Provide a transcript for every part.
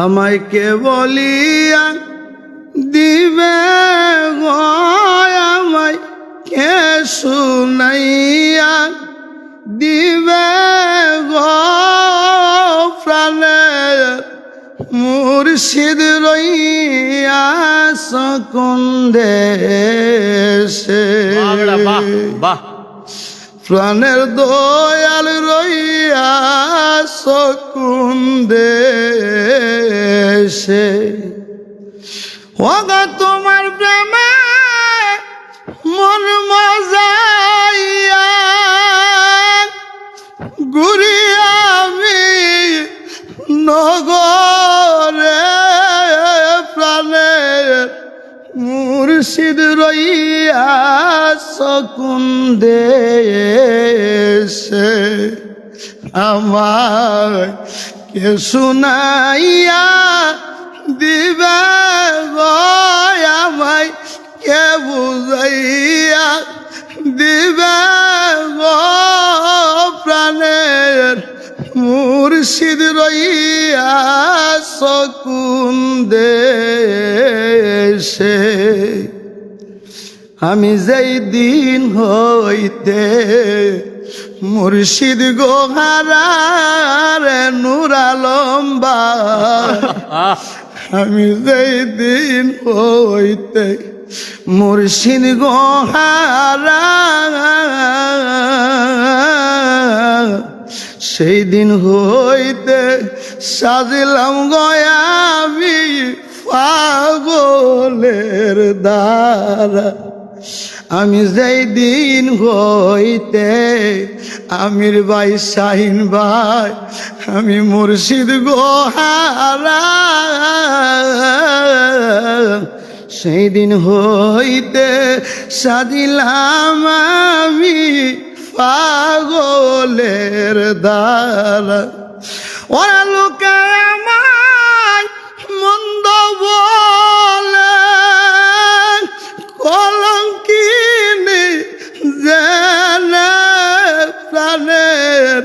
আমায় কে বলিয়া দিবে গো, আমায় কে শুনাইয়া দিবে গো, প্রাণের মুর্শিদ রইয়াছ কোন দেশে। প্রাণের দয়াল রইয়াছ কোন দেশে। ওগো তোমার প্রেমে মন মজাইয়া ঘুরি আমি নগরে, প্রাণের মুর্শিদ রইয়াছ কোন দেশে। আমায় কে শুনাইয়া দিবে গো, আমায় কে বুঝাইয়া দিবে গো, প্রাণের মুর্শিদ রইয়াছ কোন দেশে। আমি যেই দিন হইতে মুর্শিদ গো হারারে নূর আলম ভাই, আমি যেই দিন হইতে মুর্শিদ গো হারা, সেই দিন হইতে সাজিলাম গয়া আমি পাগলের দ্বারা। আমি যেই দিন হইতে আমির ভাই শাহিন ভাই, আমি মুর্শিদ গো হারা, সেই দিন হইতে সাজিলাম আমি পাগলের দ্বারা। ওরা লোকে আমায় মন্দ বলে, কলঙ্কিনী জেনে, প্রাণের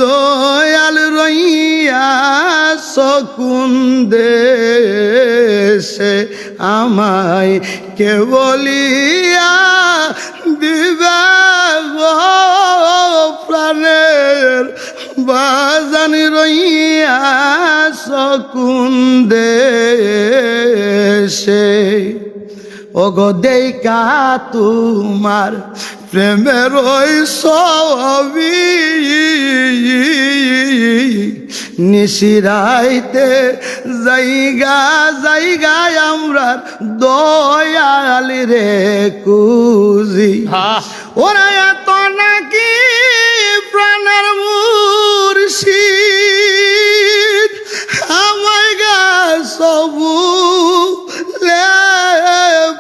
দয়াল রইয়াছ কোন দেশে। আমায় কে বলিয়া দিবে গো, প্রাণের বাজান রইয়াছ কোন দেশে। ওগো দেইকা তোমার প্রেমের ওই ছবি, নিশিরাইতে জায়গা জায়গায় আমরা দয়াল রে কুজি। ওরা এত নাকি প্রাণের মুর্শিদ, আমায় গা সবু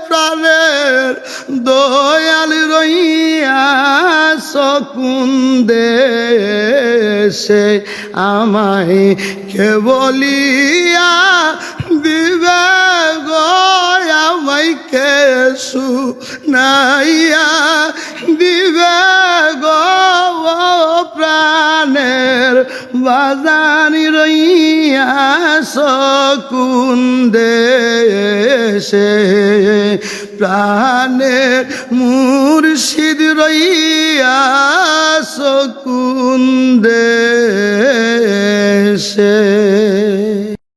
প্রাণের দয়াল রইয়াছ কোন দেশে। আমায় কে বলিয়া দিবে গো, আমায় কে শুনাইয়া দিবে গো, প্রাণের বাজান রইয়াছ কোন দেশে। প্রাণের মুর্শিদ রইয়াছ কোন দেশে।